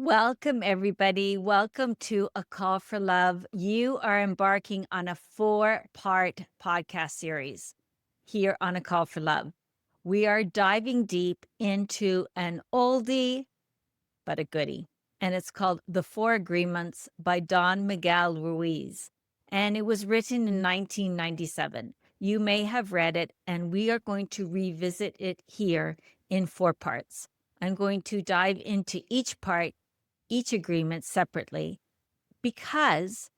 Welcome, everybody. Welcome to A Call for Love. You are embarking on a 4-part podcast series here on A Call for Love. We are diving deep into an oldie, but a goodie. And it's called The Four Agreements by Don Miguel Ruiz. And it was written in 1997. You may have read it, and we are going to revisit it here in 4 parts. I'm going to dive into each part, each agreement separately, because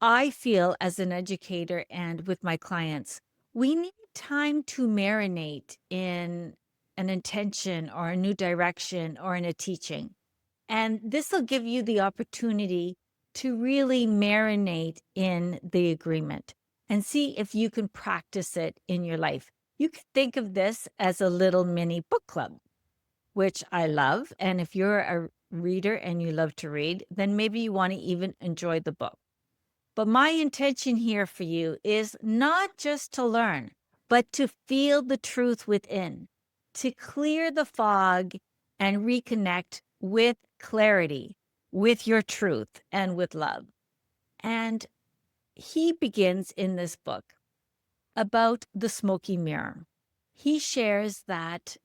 I feel as an educator and with my clients, we need time to marinate in an intention or a new direction or in a teaching. And this will give you the opportunity to really marinate in the agreement and see if you can practice it in your life. You could think of this as a little mini book club, which I love. And if you're a reader and you love to read, then maybe you want to even enjoy the book. But my intention here for you is not just to learn, but to feel the truth within, to clear the fog and reconnect with clarity, with your truth, and with love. And he begins in this book about the smoky mirror. He shares that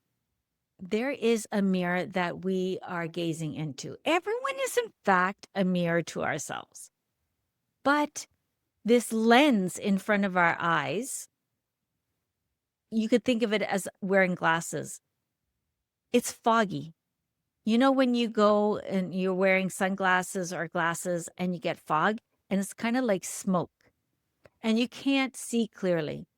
there is a mirror that we are gazing into. Everyone is, in fact, a mirror to ourselves. But this lens in front of our eyes, you could think of it as wearing glasses. It's foggy. You know, when you go and you're wearing sunglasses or glasses and you get fog, and it's kind of like smoke, and you can't see clearly.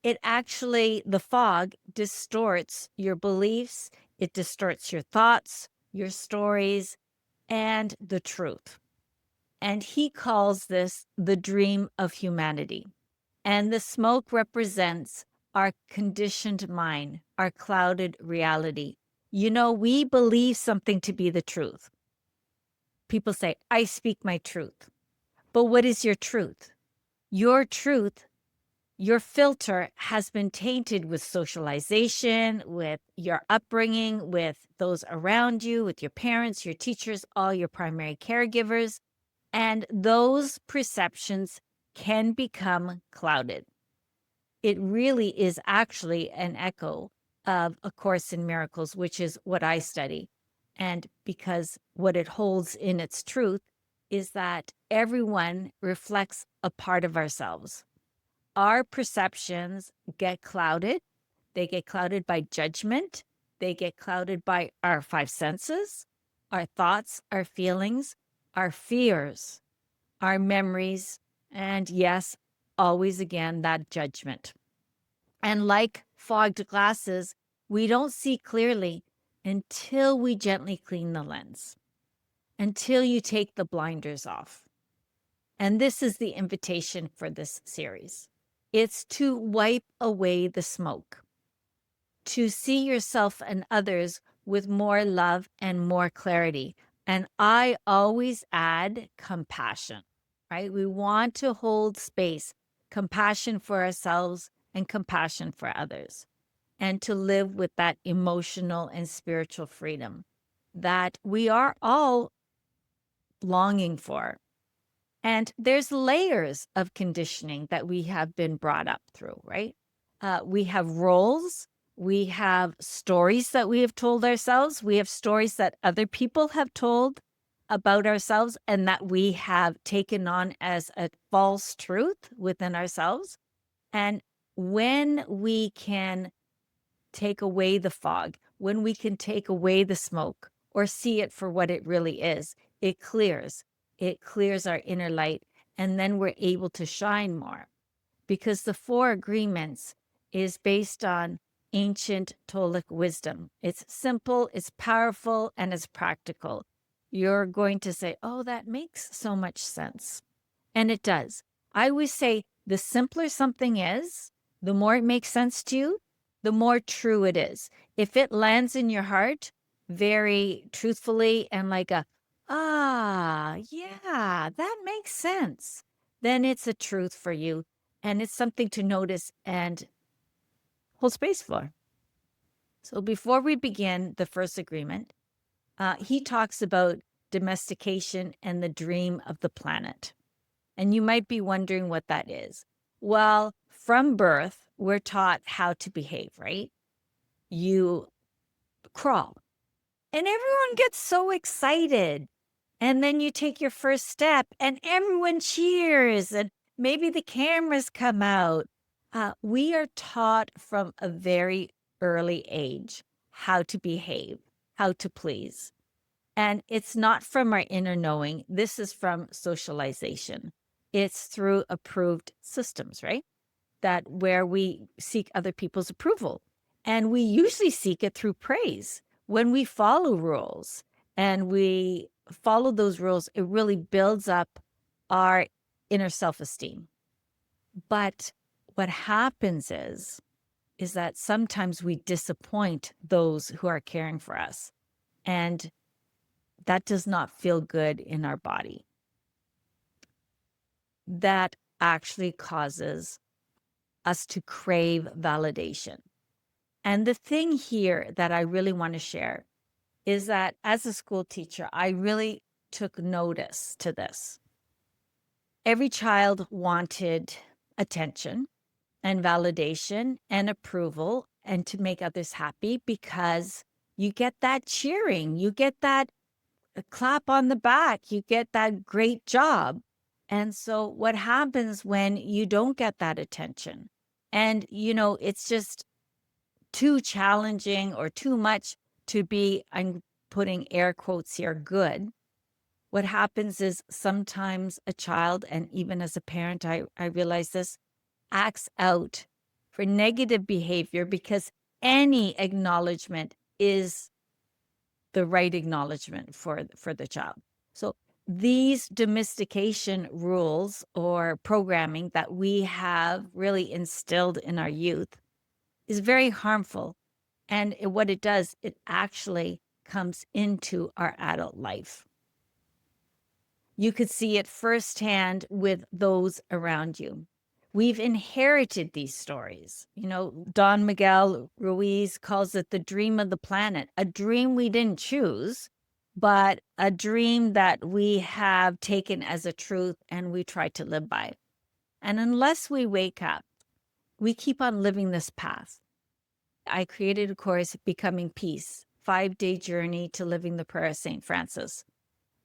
It actually, the fog distorts your beliefs, it distorts your thoughts, your stories, and the truth. And he calls this the dream of humanity. And the smoke represents our conditioned mind, our clouded reality. You know, we believe something to be the truth. People say, I speak my truth. But what is your truth? Your truth, your filter has been tainted with socialization, with your upbringing, with those around you, with your parents, your teachers, all your primary caregivers. And those perceptions can become clouded. It really is actually an echo of A Course in Miracles, which is what I study. And because what it holds in its truth is that everyone reflects a part of ourselves. Our perceptions get clouded. They get clouded by judgment. They get clouded by our 5 senses, our thoughts, our feelings, our fears, our memories, and yes, always again, that judgment. And like fogged glasses, we don't see clearly until we gently clean the lens, until you take the blinders off. And this is the invitation for this series. It's to wipe away the smoke, to see yourself and others with more love and more clarity. And I always add compassion, right? We want to hold space, compassion for ourselves and compassion for others, and to live with that emotional and spiritual freedom that we are all longing for. And there's layers of conditioning that we have been brought up through, right? We have roles. We have stories that we have told ourselves. We have stories that other people have told about ourselves and that we have taken on as a false truth within ourselves. And when we can take away the fog, when we can take away the smoke or see it for what it really is, it clears. It clears our inner light, and then we're able to shine more. Because the 4 agreements is based on ancient Tolic wisdom. It's simple, it's powerful, and it's practical. You're going to say, oh, that makes so much sense. And it does. I always say the simpler something is, the more it makes sense to you, the more true it is. If it lands in your heart very truthfully and like a, yeah, that makes sense, then it's a truth for you. And it's something to notice and hold space for. So before we begin the first agreement, he talks about domestication, and the dream of the planet. And you might be wondering what that is. Well, from birth, we're taught how to behave, right? You crawl, and everyone gets so excited. And then you take your first step, and everyone cheers, and maybe the cameras come out. We are taught from a very early age how to behave, how to please. And it's not from our inner knowing. This is from socialization. It's through approved systems, right? That where we seek other people's approval. And we usually seek it through praise. When we follow rules and we follow those rules, it really builds up our inner self-esteem. But what happens is that sometimes we disappoint those who are caring for us. And that does not feel good in our body. That actually causes us to crave validation. And the thing here that I really want to share is that as a school teacher, I really took notice to this. Every child wanted attention and validation and approval and to make others happy because you get that cheering, you get that a clap on the back, you get that great job. And so what happens when you don't get that attention? And, it's just too challenging or too much to be, I'm putting air quotes here, good. What happens is sometimes a child, and even as a parent, I realize this, acts out for negative behavior because any acknowledgement is the right acknowledgement for the child. So these domestication rules or programming that we have really instilled in our youth is very harmful. And what it does, it actually comes into our adult life. You could see it firsthand with those around you. We've inherited these stories. Don Miguel Ruiz calls it the dream of the planet, a dream we didn't choose, but a dream that we have taken as a truth and we try to live by. And unless we wake up, we keep on living this path. I created a course, Becoming Peace, 5-day journey to living the prayer of St. Francis.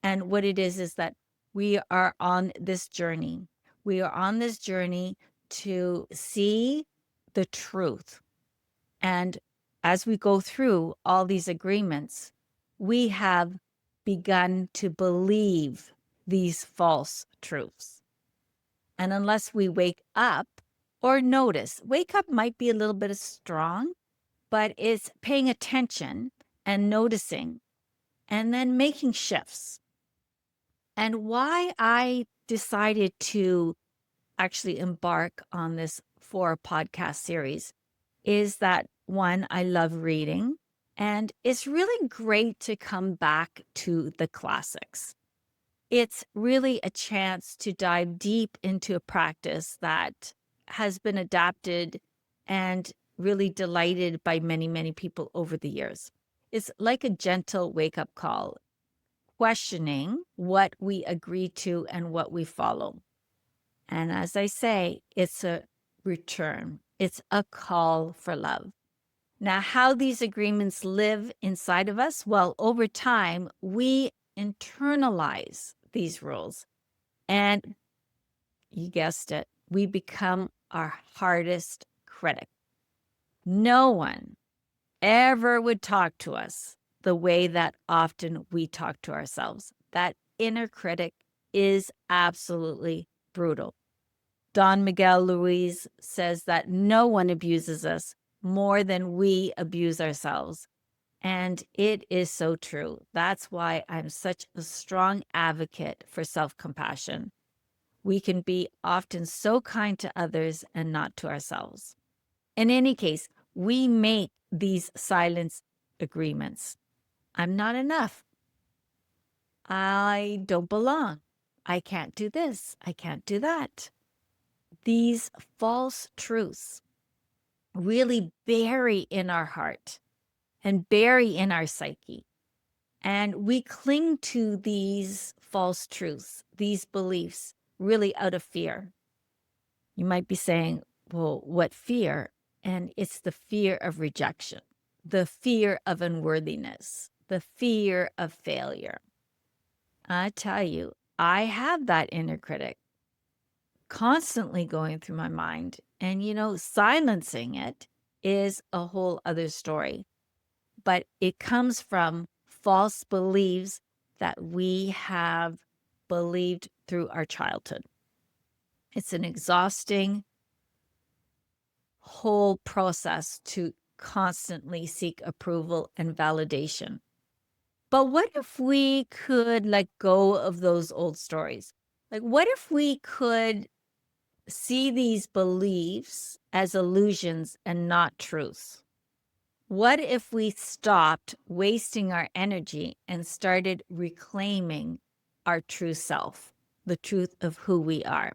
And what it is that we are on this journey. We are on this journey to see the truth. And as we go through all these agreements, we have begun to believe these false truths. And unless we wake up or notice, wake up might be a little bit strong, but it's paying attention and noticing and then making shifts. And why I decided to actually embark on this 4 podcast series is that, one, I love reading, and it's really great to come back to the classics. It's really a chance to dive deep into a practice that has been adapted and really delighted by many, many people over the years. It's like a gentle wake-up call, questioning what we agree to and what we follow. And as I say, it's a return. It's a call for love. Now, how these agreements live inside of us? Well, over time, we internalize these rules. And you guessed it, we become our hardest critic. No one ever would talk to us the way that often we talk to ourselves. That inner critic is absolutely brutal. Don Miguel Ruiz says that no one abuses us more than we abuse ourselves. And it is so true. That's why I'm such a strong advocate for self-compassion. We can be often so kind to others and not to ourselves. In any case, we make these silence agreements. I'm not enough. I don't belong. I can't do this. I can't do that. These false truths really bury in our heart and bury in our psyche. And we cling to these false truths, these beliefs, really out of fear. You might be saying, well, what fear? And it's the fear of rejection, the fear of unworthiness, the fear of failure. I tell you, I have that inner critic constantly going through my mind. And, silencing it is a whole other story. But it comes from false beliefs that we have believed through our childhood. It's an exhausting whole process to constantly seek approval and validation. But what if we could let go of those old stories? Like, what if we could see these beliefs as illusions and not truths? What if we stopped wasting our energy and started reclaiming our true self, the truth of who we are?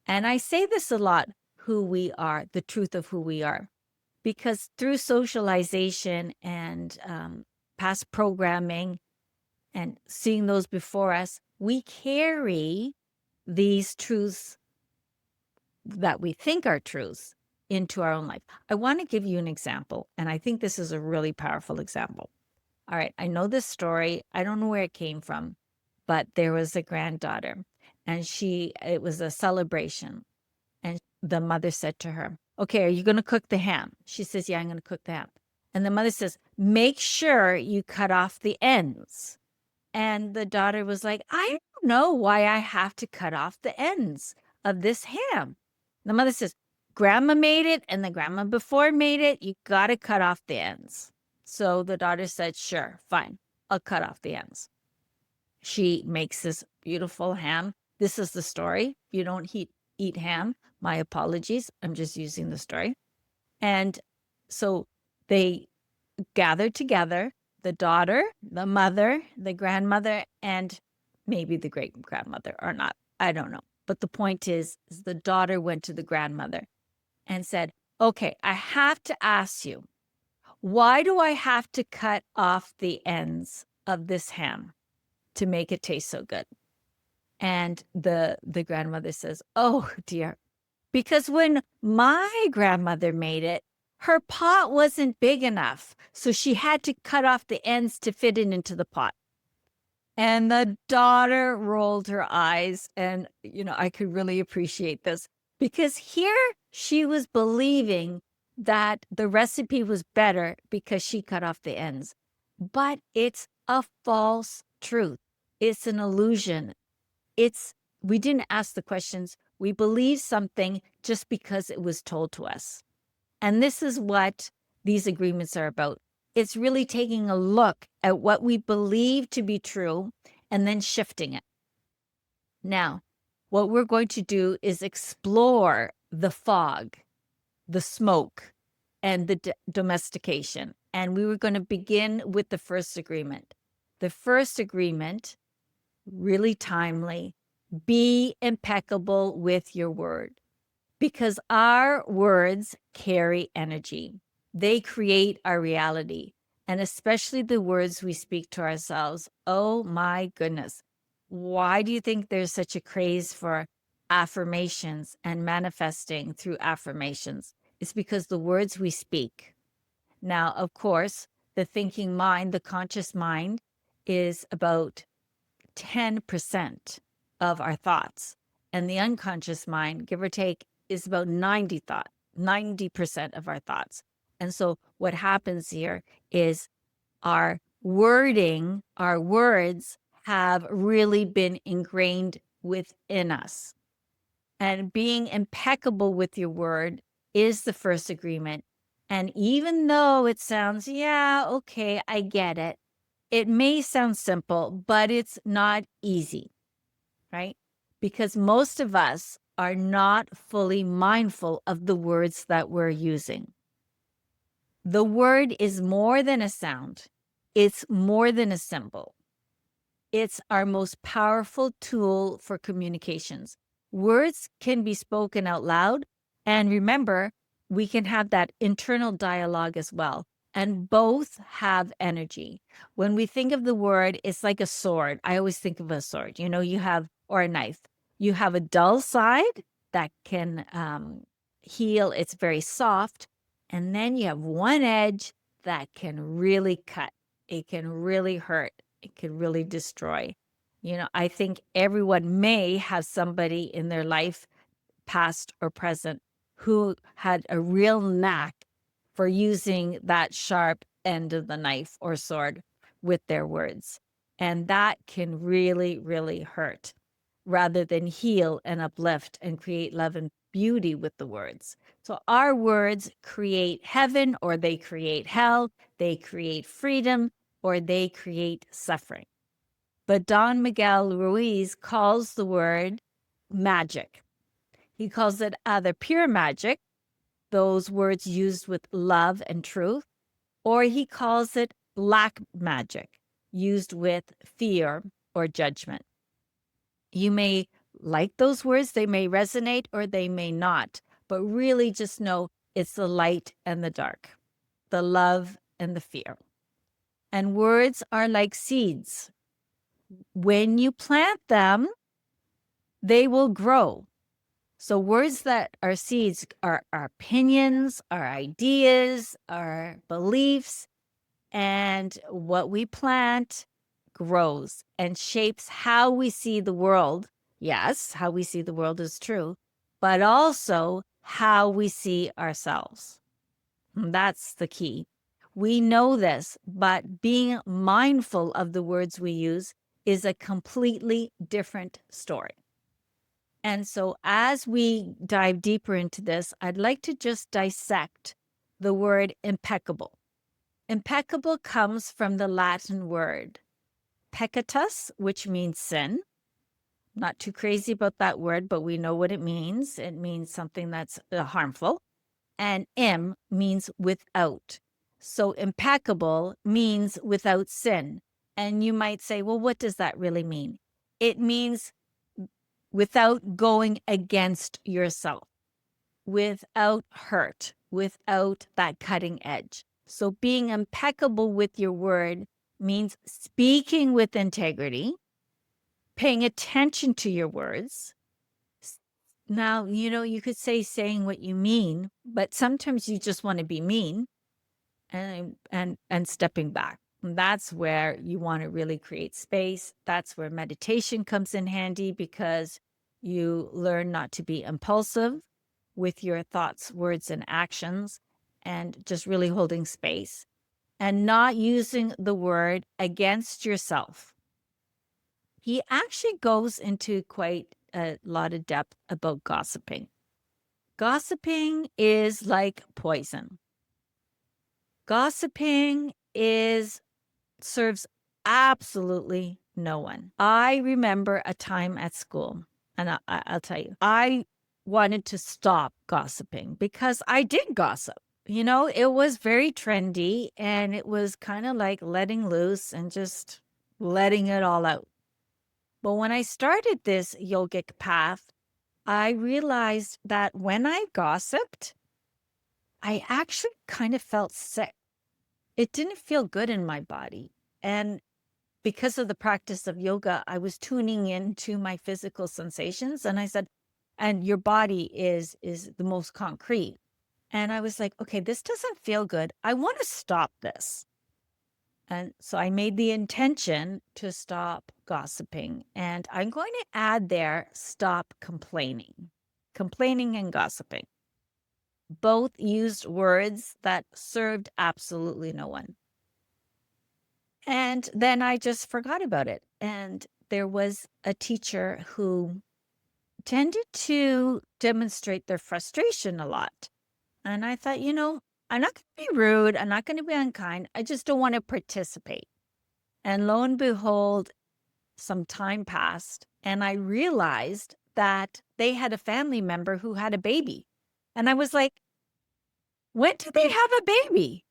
And I say this a lot, who we are, the truth of who we are, because through socialization and past programming and seeing those before us, we carry these truths that we think are truths into our own life. I want to give you an example, and I think this is a really powerful example. All right, I know this story. I don't know where it came from, but there was a granddaughter, and it was a celebration. And the mother said to her, okay, are you going to cook the ham? She says, yeah, I'm going to cook the ham. And the mother says, make sure you cut off the ends. And the daughter was like, I don't know why I have to cut off the ends of this ham. The mother says, grandma made it and the grandma before made it. You got to cut off the ends. So the daughter said, sure, fine, I'll cut off the ends. She makes this beautiful ham. This is the story. If you don't eat ham, my apologies. I'm just using the story. And so they gathered together, the daughter, the mother, the grandmother, and maybe the great grandmother or not. I don't know. But the point is the daughter went to the grandmother and said, okay, I have to ask you, why do I have to cut off the ends of this ham to make it taste so good? And the grandmother says, oh dear, because when my grandmother made it, her pot wasn't big enough. So she had to cut off the ends to fit it into the pot. And the daughter rolled her eyes. And, I could really appreciate this because here she was believing that the recipe was better because she cut off the ends. But it's a false truth. It's an illusion. We didn't ask the questions. We believe something just because it was told to us. And this is what these agreements are about. It's really taking a look at what we believe to be true and then shifting it. Now, what we're going to do is explore the fog, the smoke, and the domestication. And we were going to begin with the first agreement. The first agreement, really timely, be impeccable with your word. Because our words carry energy. They create our reality, and especially the words we speak to ourselves. Oh my goodness. Why do you think there's such a craze for affirmations and manifesting through affirmations? It's because the words we speak. Now, of course, the thinking mind, the conscious mind, is about 10% of our thoughts. And the unconscious mind, give or take, is about 90% of our thoughts. And so what happens here is our wording, our words have really been ingrained within us. And being impeccable with your word is the first agreement. And even though it sounds, yeah, okay, I get it. It may sound simple, but it's not easy, right? Because most of us are not fully mindful of the words that we're using. The word is more than a sound. It's more than a symbol. It's our most powerful tool for communications. Words can be spoken out loud. And remember, we can have that internal dialogue as well. and both have energy. When we think of the word, it's like a sword. I always think of a sword. You have, or a knife. You have a dull side that can heal. It's very soft. And then you have one edge that can really cut. It can really hurt. It can really destroy. I think everyone may have somebody in their life, past or present, who had a real knack for using that sharp end of the knife or sword with their words. And that can really, really hurt rather than heal and uplift and create love and beauty with the words. So our words create heaven, or they create hell, they create freedom, or they create suffering. But Don Miguel Ruiz calls the word magic. He calls it either pure magic, those words used with love and truth, or he calls it black magic, used with fear or judgment. You may like those words, they may resonate or they may not, but really just know it's the light and the dark, the love and the fear. And words are like seeds. When you plant them, they will grow. So words that are seeds are our opinions, our ideas, our beliefs, and what we plant grows and shapes how we see the world. Yes, how we see the world is true, but also how we see ourselves. That's the key. We know this, but being mindful of the words we use is a completely different story. And so as we dive deeper into this, I'd like to just dissect the word impeccable. Impeccable comes from the Latin word peccatus, which means sin. Not too crazy about that word, but we know what it means. It means something that's harmful. And means without. So impeccable means without sin. And you might say, well, what does that really mean? It means without going against yourself, without hurt, without that cutting edge. So being impeccable with your word means speaking with integrity, paying attention to your words. Now, you could say saying what you mean, but sometimes you just want to be mean and stepping back. And that's where you want to really create space. That's where meditation comes in handy, because you learn not to be impulsive with your thoughts, words, and actions, and just really holding space and not using the word against yourself. He actually goes into quite a lot of depth about gossiping. Gossiping is like poison. Gossiping serves absolutely no one. I remember a time at school, and I'll tell you, I wanted to stop gossiping because I did gossip. It was very trendy, and it was kind of like letting loose and just letting it all out. But when I started this yogic path, I realized that when I gossiped, I actually kind of felt sick. It didn't feel good in my body. And because of the practice of yoga, I was tuning into my physical sensations. And I said, and your body is the most concrete. And I was like, okay, this doesn't feel good. I want to stop this. And so I made the intention to stop gossiping. And I'm going to add there, stop complaining. Complaining and gossiping. Both used words that served absolutely no one. And then I just forgot about it. And there was a teacher who tended to demonstrate their frustration a lot. And I thought, I'm not going to be rude. I'm not going to be unkind. I just don't want to participate. And lo and behold, some time passed, and I realized that they had a family member who had a baby. And I was like, when did they have a baby?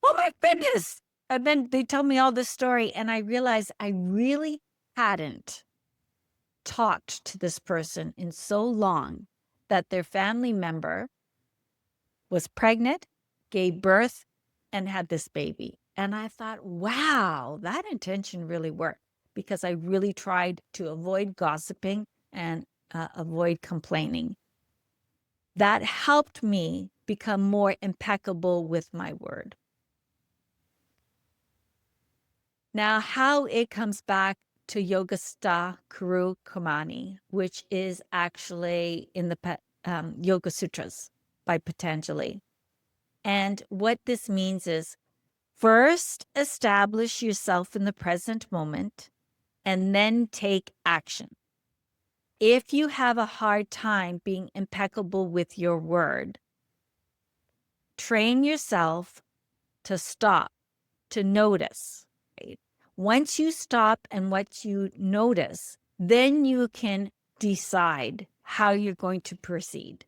Oh my goodness. And then they told me all this story, and I realized I really hadn't talked to this person in so long that their family member was pregnant, gave birth, and had this baby. And I thought, wow, that intention really worked because I really tried to avoid gossiping and avoid complaining. That helped me become more impeccable with my word. Now, how it comes back to Yogastha Kuru Kamani, which is actually in the Yoga Sutras by Patanjali. And what this means is first establish yourself in the present moment and then take action. If you have a hard time being impeccable with your word, train yourself to stop, to notice. Right? Once you stop and what you notice, then you can decide how you're going to proceed.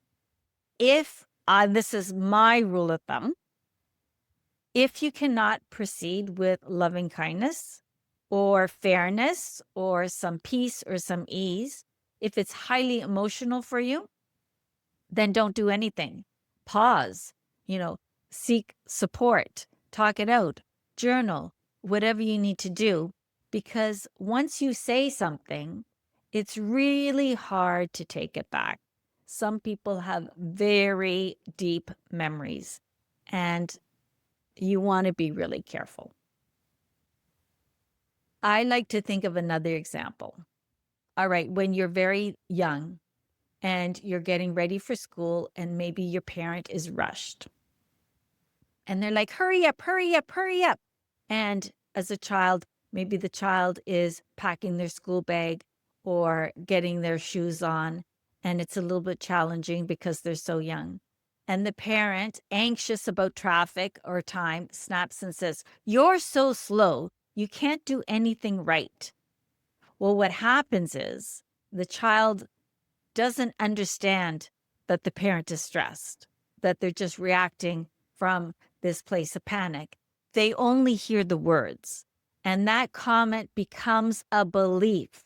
If this is my rule of thumb, if you cannot proceed with loving kindness or fairness or some peace or some ease, if it's highly emotional for you, then don't do anything. Pause, seek support, talk it out, journal, whatever you need to do. Because once you say something, it's really hard to take it back. Some people have very deep memories, and you want to be really careful. I like to think of another example. All right, when you're very young and you're getting ready for school, and maybe your parent is rushed and they're like, hurry up, hurry up, hurry up. And as a child, maybe the child is packing their school bag or getting their shoes on, and it's a little bit challenging because they're so young. And the parent, anxious about traffic or time, snaps and says, you're so slow, you can't do anything right. Well, what happens is the child doesn't understand that the parent is stressed, that they're just reacting from this place of panic. They only hear the words, and that comment becomes a belief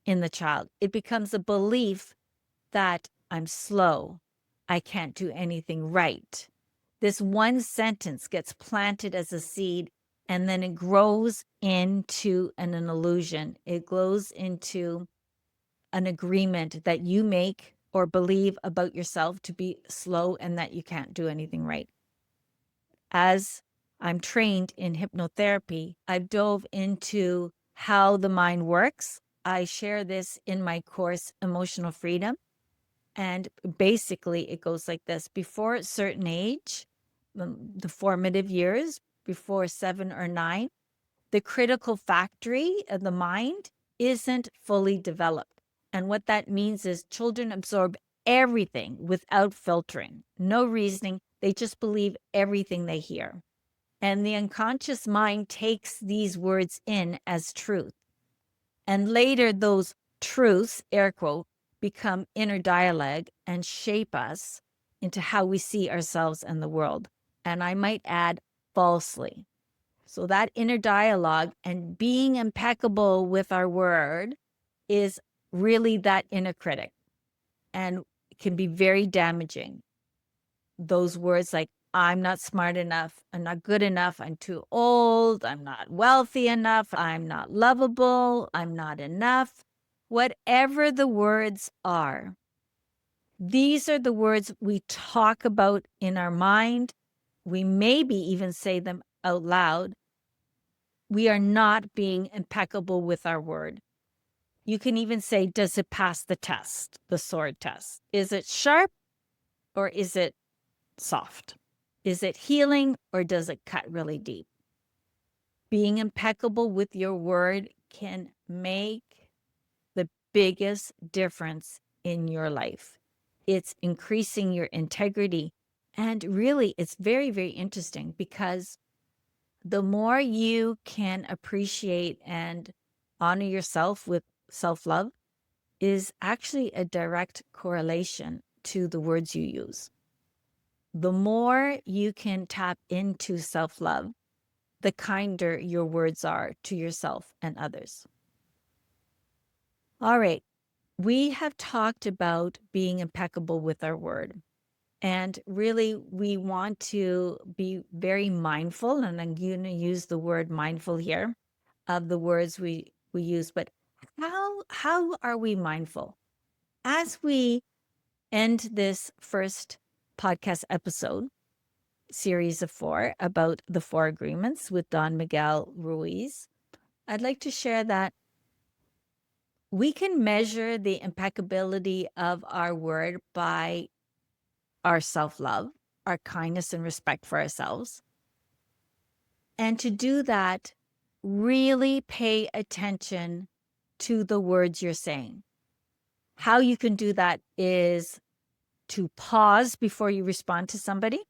in the child. It becomes a belief that I'm slow, I can't do anything right. This one sentence gets planted as a seed, and then it grows into an illusion. It grows into an agreement that you make or believe about yourself to be slow and that you can't do anything right. As I'm trained in hypnotherapy, I've dove into how the mind works. I share this in my course, Emotional Freedom. And basically, it goes like this. Before a certain age, the formative years, before 7 or 9, the critical factory of the mind isn't fully developed. And what that means is children absorb everything without filtering, no reasoning. They just believe everything they hear. And the unconscious mind takes these words in as truth. And later, those truths, air quote, become inner dialogue and shape us into how we see ourselves and the world. And I might add, falsely. So that inner dialogue and being impeccable with our word is really that inner critic, and can be very damaging. Those words like, I'm not smart enough, I'm not good enough, I'm too old, I'm not wealthy enough, I'm not lovable, I'm not enough. Whatever the words are, these are the words we talk about in our mind. We maybe even say them out loud. We are not being impeccable with our word. You can even say, does it pass the test, the sword test? Is it sharp or is it soft? Is it healing or does it cut really deep? Being impeccable with your word can make the biggest difference in your life. It's increasing your integrity. And really, it's very, very interesting because the more you can appreciate and honor yourself with self-love is actually a direct correlation to the words you use. The more you can tap into self-love, the kinder your words are to yourself and others. All right, we have talked about being impeccable with our word. And really, we want to be very mindful, and I'm going to use the word mindful here of the words we use. But how are we mindful? As we end this first podcast episode, series of 4 about the 4 agreements with Don Miguel Ruiz, I'd like to share that we can measure the impeccability of our word by our self-love, our kindness and respect for ourselves. And to do that, really pay attention to the words you're saying. How you can do that is to pause before you respond to somebody,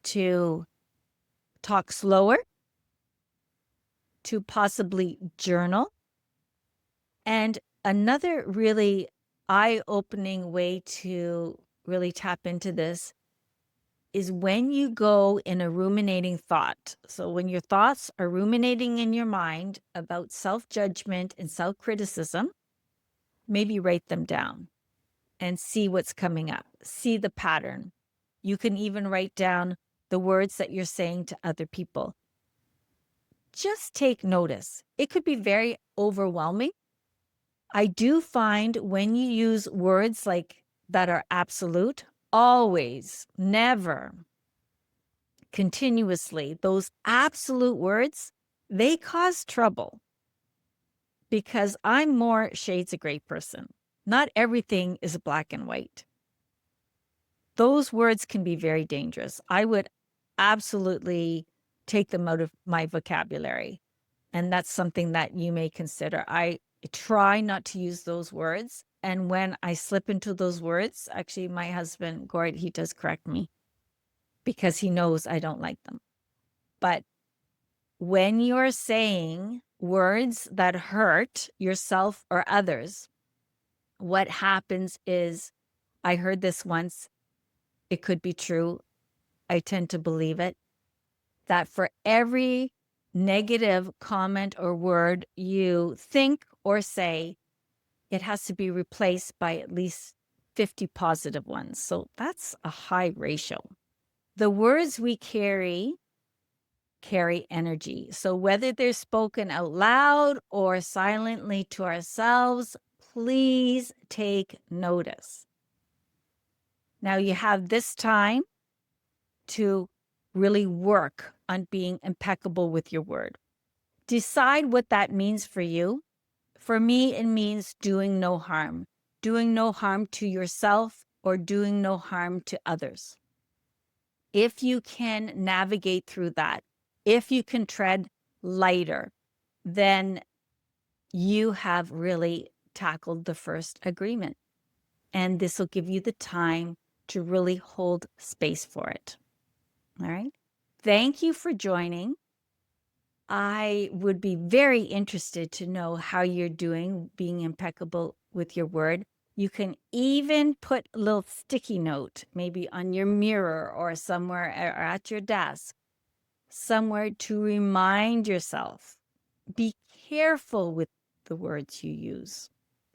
to talk slower, to possibly journal. And another really eye-opening way to really tap into this is when you go in a ruminating thought. So when your thoughts are ruminating in your mind about self-judgment and self-criticism, maybe write them down and see what's coming up. See the pattern. You can even write down the words that you're saying to other people. Just take notice. It could be very overwhelming. I do find when you use words like that are absolute, always, never, continuously, those absolute words, they cause trouble because I'm more shades of gray person. Not everything is black and white. Those words can be very dangerous. I would absolutely take them out of my vocabulary. And that's something that you may consider. I try not to use those words. And when I slip into those words, actually, my husband, Gord, he does correct me because he knows I don't like them. But when you're saying words that hurt yourself or others, what happens is, I heard this once, it could be true, I tend to believe it, that for every negative comment or word you think or say, it has to be replaced by at least 50 positive ones. So that's a high ratio. The words we carry energy. So whether they're spoken out loud or silently to ourselves, please take notice. Now you have this time to really work on being impeccable with your word. Decide what that means for you. For me, it means doing no harm to yourself or doing no harm to others. If you can navigate through that, if you can tread lighter, then you have really tackled the first agreement. And this will give you the time to really hold space for it. All right. Thank you for joining. I would be very interested to know how you're doing being impeccable with your word. You can even put a little sticky note, maybe on your mirror or somewhere or at your desk, somewhere to remind yourself. Be careful with the words you use.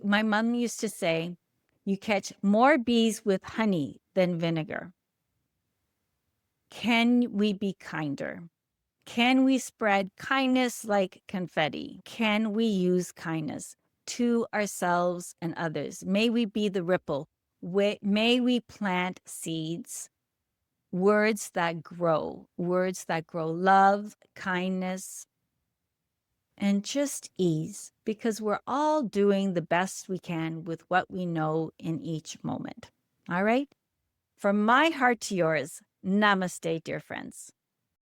My mom used to say, you catch more bees with honey than vinegar. Can we be kinder? Can we spread kindness like confetti? Can we use kindness to ourselves and others? May we be the ripple. May we plant seeds, words that grow love, kindness, and just ease, because we're all doing the best we can with what we know in each moment. All right? From my heart to yours, namaste, dear friends.